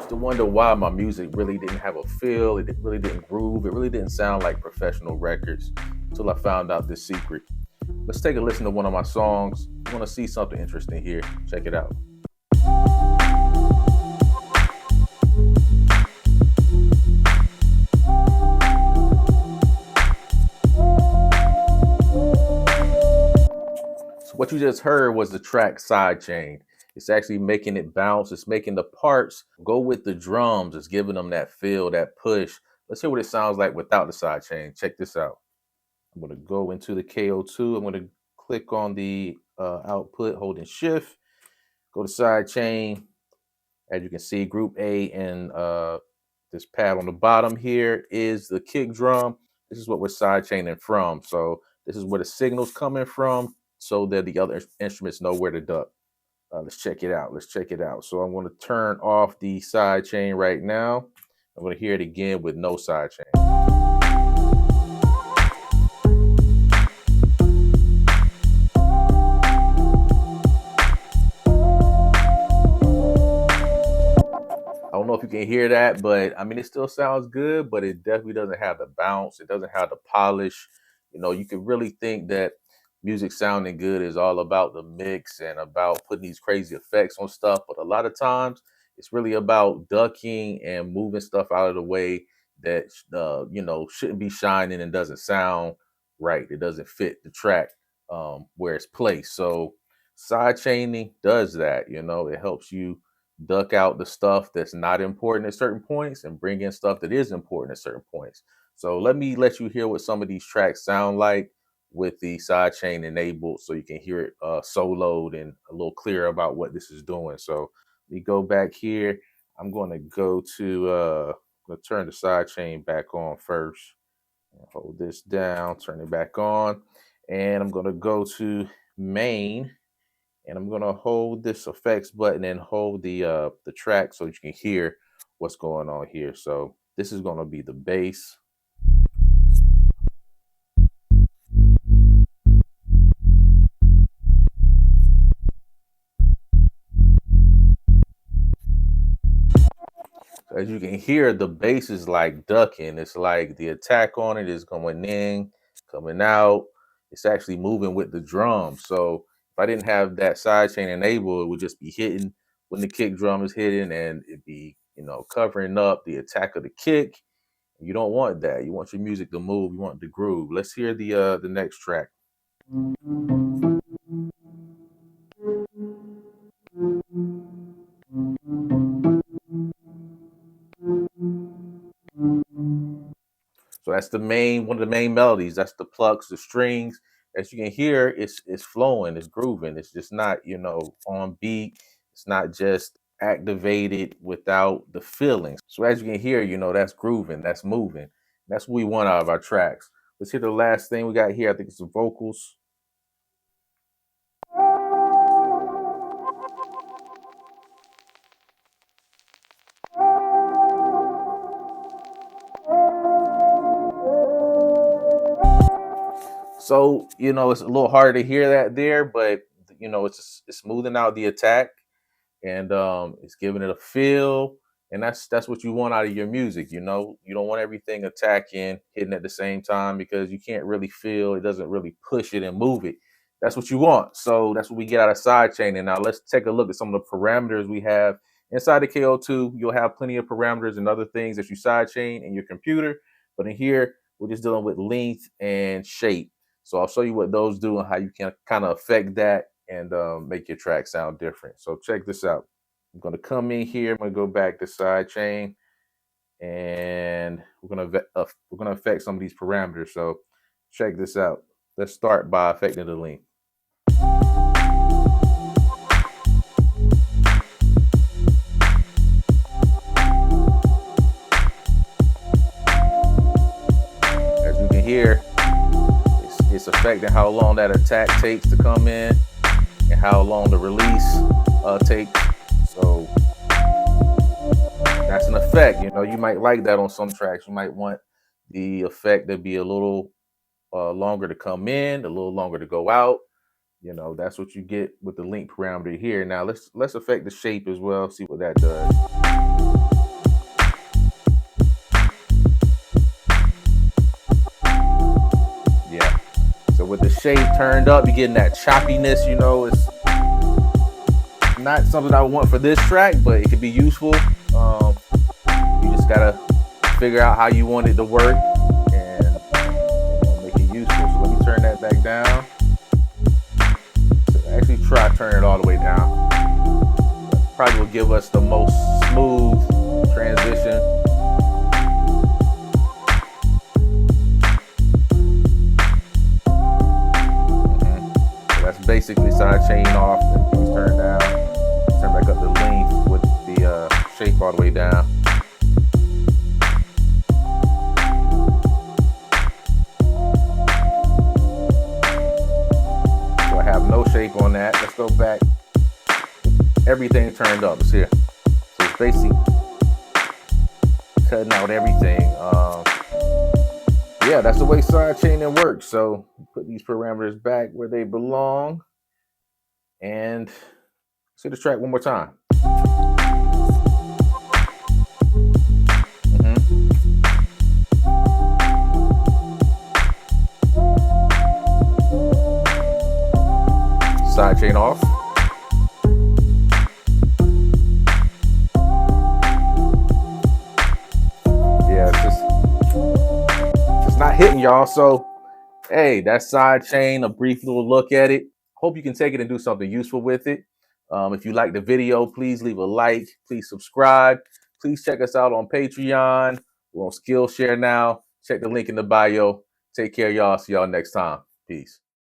Used to wonder why my music really didn't have a feel, really didn't groove, it really didn't sound like professional records until I found out this secret. Let's take a listen to one of my songs. You want to see something interesting here? Check it out. So what you just heard was the track Sidechain. It's actually making it bounce. It's making the parts go with the drums. It's giving them that feel, that push. Let's hear what it sounds like without the sidechain. Check this out. I'm going to go into the KO2. I'm going to click on the output, holding shift, go to sidechain. As you can see, group A and this pad on the bottom here is the kick drum. This is what we're sidechaining from. So this is where the signal's coming from so that the other instruments know where to duck. Let's check it out. Let's check it out. So I'm going to turn off the sidechain right now. I'm going to hear it again with no sidechain. I don't know if you can hear that, but I mean, it still sounds good, but it definitely doesn't have the bounce. It doesn't have the polish. You could really think that music sounding good is all about the mix and about putting these crazy effects on stuff. But a lot of times it's really about ducking and moving stuff out of the way that, shouldn't be shining and doesn't sound right. It doesn't fit the track where it's placed. So side chaining does that. It helps you duck out the stuff that's not important at certain points and bring in stuff that is important at certain points. So let me let you hear what some of these tracks sound like with the sidechain enabled so you can hear it soloed and a little clearer about what this is doing. So we go back here. I'm going to go to I'm going to turn the sidechain back on first. Hold this down, turn it back on, and I'm going to go to main, and I'm gonna hold this effects button and hold the track so you can hear what's going on here. So this is gonna be the bass. So as you can hear, the bass is like ducking. It's like the attack on it is going in, coming out. It's actually moving with the drum. So if I didn't have that sidechain enabled, it would just be hitting when the kick drum is hitting, and it'd be covering up the attack of the kick. You don't want that. You want your music to move. You want the groove. Let's hear the next track. So that's the main one of the main melodies. That's the plucks, the strings. As you can hear, it's flowing, it's grooving. It's just not on beat. It's not just activated without the feelings. So as you can hear, that's grooving, that's moving. That's what we want out of our tracks. Let's hear the last thing we got here. I think it's the vocals. So it's a little harder to hear that there, but it's smoothing out the attack, and it's giving it a feel, and that's what you want out of your music. You don't want everything attacking, hitting at the same time, because you can't really feel it. Doesn't really push it and move it. That's what you want. So that's what we get out of sidechain. And now let's take a look at some of the parameters we have inside the KO2. You'll have plenty of parameters and other things that you sidechain in your computer, but in here we're just dealing with length and shape. So I'll show you what those do and how you can kind of affect that and make your track sound different. So check this out. I'm going to come in here. I'm going to go back to sidechain, and we're going to affect some of these parameters. So check this out. Let's start by affecting the length. As you can hear, it's affecting how long that attack takes to come in and how long the release takes. So that's an effect. You might like that on some tracks. You might want the effect to be a little longer to come in, a little longer to go out. That's what you get with the length parameter here. Now let's affect the shape as well. See what that does. shape turned up, you're getting that choppiness. You know, it's not something I want for this track, but it could be useful. You just gotta figure out how you want it to work and make it useful. So let me turn that back down. So actually try turning it all the way down. Probably will give us the most smooth transition. So that's basically sidechain off, and things turn down. Turn back up the length with the shape all the way down. So I have no shape on that. Let's go back. Everything turned up. It's here. So it's basically cutting out everything. Yeah, that's the way sidechaining works. So put these parameters back where they belong, and see the track one more time. Sidechain off. Yeah, it's just not hitting, y'all. So hey, that's sidechain, a brief little look at it. Hope you can take it and do something useful with it. If you like the video, please leave a like. Please subscribe. Please check us out on Patreon. We're on Skillshare now. Check the link in the bio. Take care, y'all. See y'all next time. Peace.